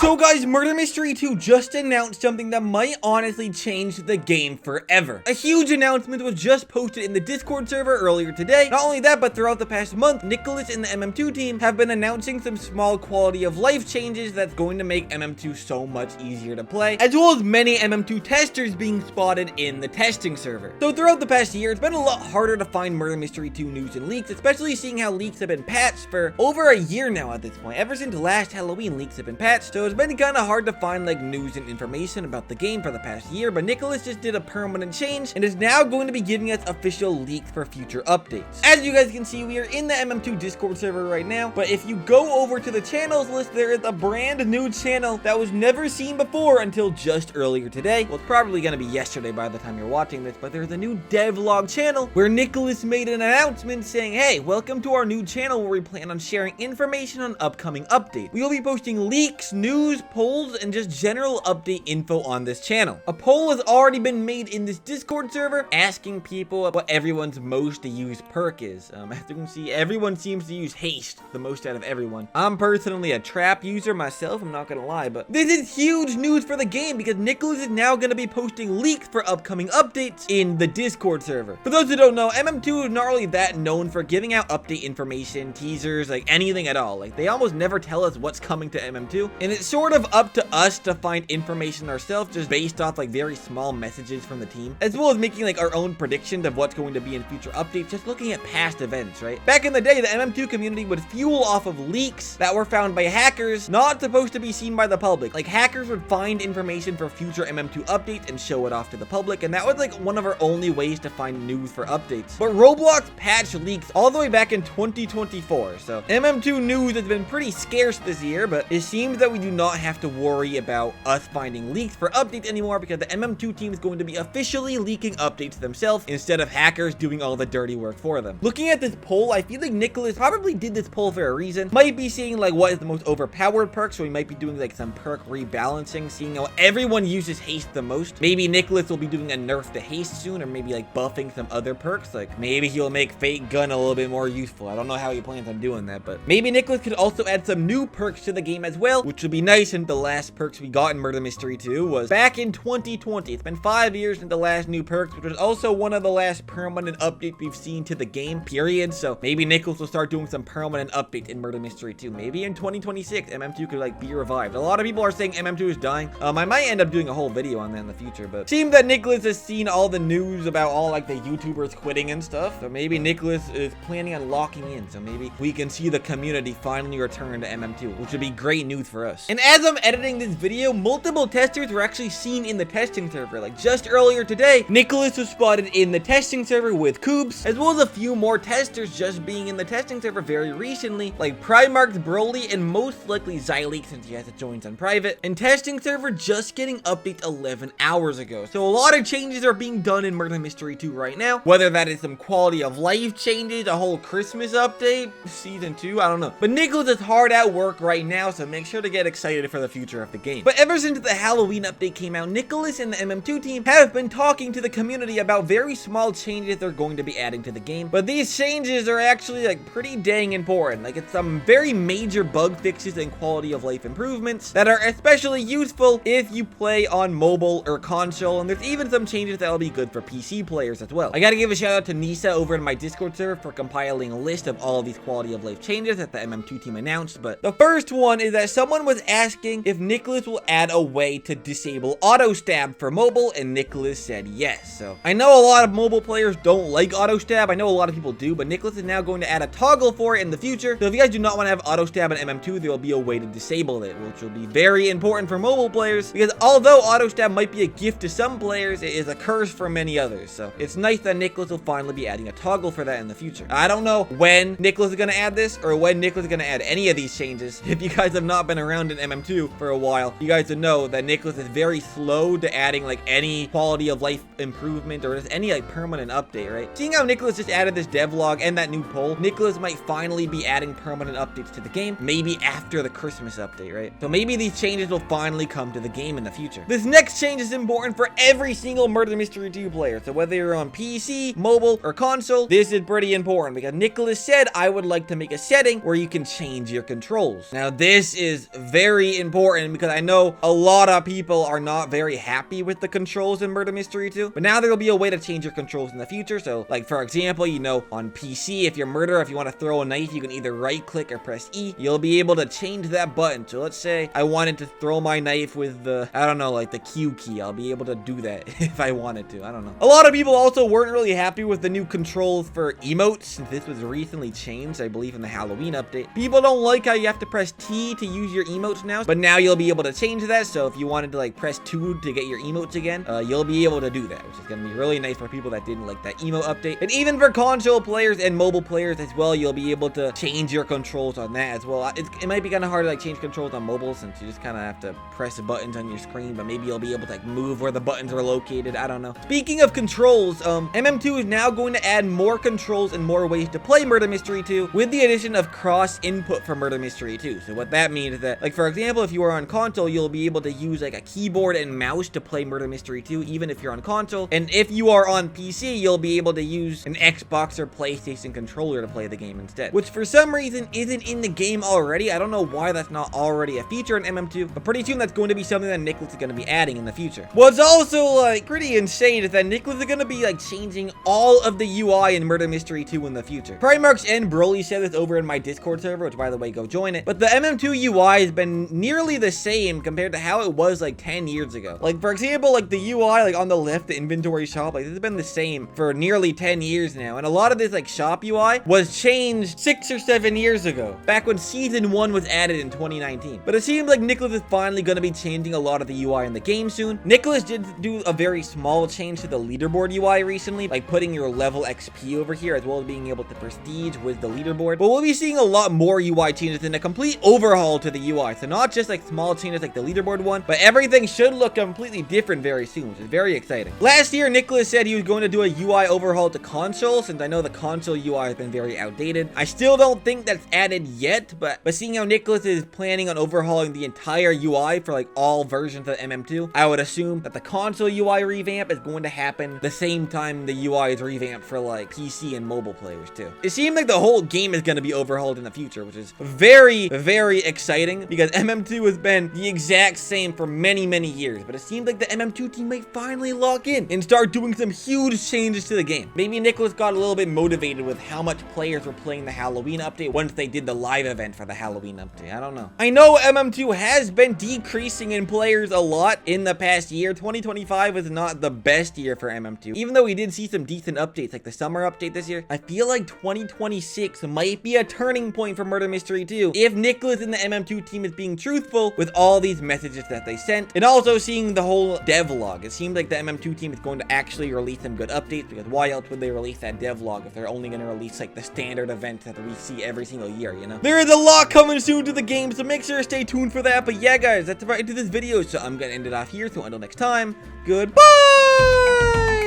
So guys, Murder Mystery 2 just announced something that might honestly change the game forever. A huge announcement was just posted in the Discord server earlier today. Not only that, but throughout the past month, Nikilis and the MM2 team have been announcing some small quality of life changes that's going to make MM2 so much easier to play, as well as many MM2 testers being spotted in the testing server. So throughout the past year, it's been a lot harder to find Murder Mystery 2 news and leaks, especially seeing how leaks have been patched for over a year now at this point. Ever since last Halloween, leaks have been patched, so it's been kind of hard to find like news and information about the game for the past year, but Nikilis just did a permanent change and is now going to be giving us official leaks for future updates. As you guys can see, we are in the MM2 Discord server right now, but if you go over to the channels list, there is a brand new channel that was never seen before until just earlier today. Well, it's probably going to be yesterday by the time you're watching this, but there's a new devlog channel where Nikilis made an announcement saying, hey, welcome to our new channel where we plan on sharing information on upcoming updates. We will be posting leaks, news, polls, and just general update info on this channel. A poll has already been made in this Discord server asking people what everyone's most used perk is. As you can see, everyone seems to use haste the most out of everyone. I'm personally a trap user myself, I'm not gonna lie, but this is huge news for the game because Nikilis is now gonna be posting leaks for upcoming updates in the Discord server. For those who don't know, MM2 is not really that known for giving out update information, teasers, like anything at all. Like they almost never tell us what's coming to MM2, and it's sort of up to us to find information ourselves just based off like very small messages from the team, as well as making like our own predictions of what's going to be in future updates, just looking at past events, right? Back in the day, the MM2 community would fuel off of leaks that were found by hackers, not supposed to be seen by the public. Like hackers would find information for future MM2 updates and show it off to the public, and that was like one of our only ways to find news for updates. But Roblox patched leaks all the way back in 2024, so MM2 news has been pretty scarce this year, but it seems that we do not have to worry about us finding leaks for updates anymore because the MM2 team is going to be officially leaking updates themselves instead of hackers doing all the dirty work for them. Looking at this poll, I feel like Nikilis probably did this poll for a reason. Might be seeing like what is the most overpowered perk, so he might be doing like some perk rebalancing, seeing how everyone uses haste the most. Maybe Nikilis will be doing a nerf to haste soon, or maybe like buffing some other perks. Like maybe he'll make fake gun a little bit more useful. I don't know how he plans on doing that, but maybe Nikilis could also add some new perks to the game as well, which would be nice. And the last perks we got in Murder Mystery 2 was back in 2020. It's been 5 years since the last new perks, which was also one of the last permanent updates we've seen to the game, period. So maybe Nikilis will start doing some permanent updates in Murder Mystery 2. Maybe in 2026, MM2 could like be revived. A lot of people are saying MM2 is dying. I might end up doing a whole video on that in the future, but it seems that Nikilis has seen all the news about all like the YouTubers quitting and stuff. So maybe Nikilis is planning on locking in. So maybe we can see the community finally return to MM2, which would be great news for us. And as I'm editing this video, multiple testers were actually seen in the testing server. Like just earlier today, Nikilis was spotted in the testing server with Colbe, as well as a few more testers just being in the testing server very recently, like Primark's Broly and most likely Zyleek since he has to join on private, and testing server just getting updates 11 hours ago. So a lot of changes are being done in Murder Mystery 2 right now, whether that is some quality of life changes, a whole Christmas update, season 2, I don't know. But Nikilis is hard at work right now, so make sure to get excited for the future of the game. But ever since the Halloween update came out, Nikilis and the MM2 team have been talking to the community about very small changes they're going to be adding to the game. But these changes are actually like pretty dang important. Like it's some very major bug fixes and quality of life improvements that are especially useful if you play on mobile or console. And there's even some changes that'll be good for PC players as well. I gotta give a shout out to Nisa over in my Discord server for compiling a list of all of these quality of life changes that the MM2 team announced. But the first one is that someone was asking if Nikilis will add a way to disable auto stab for mobile, and Nikilis said yes. So I know a lot of mobile players don't like auto stab. I know a lot of people do, but Nikilis is now going to add a toggle for it in the future. So if you guys do not want to have auto stab in MM2, there will be a way to disable it, which will be very important for mobile players, because although auto stab might be a gift to some players, it is a curse for many others. So it's nice that Nikilis will finally be adding a toggle for that in the future. I don't know when Nikilis is going to add this, or when Nikilis is going to add any of these changes. If you guys have not been around in MM2 for a while, you guys would know that Nikilis is very slow to adding like any quality of life improvement or just any like permanent update, right? Seeing how Nikilis just added this devlog and that new poll, Nikilis might finally be adding permanent updates to the game, maybe after the Christmas update, right? So maybe these changes will finally come to the game in the future. This next change is important for every single Murder Mystery 2 player. So whether you're on PC, mobile, or console, this is pretty important because Nikilis said, I would like to make a setting where you can change your controls. Now this is very very important because I know a lot of people are not very happy with the controls in Murder Mystery 2, but now there will be a way to change your controls in the future. So like, for example, you know, on PC, if you're murder, if you want to throw a knife, you can either right click or press E. You'll be able to change that button. So let's say I wanted to throw my knife with the, I don't know, like the Q key. I'll be able to do that if I wanted to. I don't know. A lot of people also weren't really happy with the new controls for emotes since this was recently changed, I believe in the Halloween update. People don't like how you have to press T to use your emotes now, but now you'll be able to change that. So if you wanted to like press 2 to get your emotes again, you'll be able to do that, which is going to be really nice for people that didn't like that emote update. And even for console players and mobile players as well, you'll be able to change your controls on that as well. It might be kind of hard to like change controls on mobile since you just kind of have to press the buttons on your screen, but maybe you'll be able to like move where the buttons are located. I don't know. Speaking of controls, MM2 is now going to add more controls and more ways to play Murder Mystery 2 with the addition of cross input for Murder Mystery 2. So what that means is that, like, for example, if you are on console, you'll be able to use like a keyboard and mouse to play Murder Mystery 2, even if you're on console. And if you are on PC, you'll be able to use an Xbox or PlayStation controller to play the game instead, which for some reason isn't in the game already. I don't know why that's not already a feature in MM2, but pretty soon that's going to be something that Nikilis is going to be adding in the future. What's also like pretty insane is that Nikilis is going to be like changing all of the UI in Murder Mystery 2 in the future. Primarchs and Broly said this over in my Discord server, which by the way, go join it. But the MM2 UI has been nearly the same compared to how it was like 10 years ago. Like, for example, like the UI like on the left, the inventory shop, like this has been the same for nearly 10 years now. And a lot of this like shop UI was changed 6 or 7 years ago, back when season 1 was added in 2019. But it seems like Nikilis is finally going to be changing a lot of the UI in the game soon. Nikilis did do a very small change to the leaderboard UI recently, like putting your level XP over here as well as being able to prestige with the leaderboard. But we'll be seeing a lot more UI changes and a complete overhaul to the UI. So not just like small changes like the leaderboard one, but everything should look completely different very soon, which is very exciting. Last year, Nikilis said he was going to do a UI overhaul to console, since I know the console UI has been very outdated. I still don't think that's added yet, but seeing how Nikilis is planning on overhauling the entire UI for like all versions of MM2, I would assume that the console UI revamp is going to happen the same time the UI is revamped for like PC and mobile players too. It seems like the whole game is going to be overhauled in the future, which is very, very exciting because MM2 has been the exact same for many, many years, but it seems like the MM2 team might finally lock in and start doing some huge changes to the game. Maybe Nikilis got a little bit motivated with how much players were playing the Halloween update once they did the live event for the Halloween update. I don't know. I know MM2 has been decreasing in players a lot in the past year. 2025 was not the best year for MM2. Even though we did see some decent updates like the summer update this year, I feel like 2026 might be a turning point for Murder Mystery 2 if Nikilis and the MM2 team is being truthful with all these messages that they sent. And also seeing the whole devlog. It seems like the MM2 team is going to actually release some good updates, because why else would they release that devlog if they're only going to release like the standard events that we see every single year, you know? There is a lot coming soon to the game, so make sure to stay tuned for that. But yeah, guys, that's right into this video, so I'm going to end it off here. So until next time, goodbye!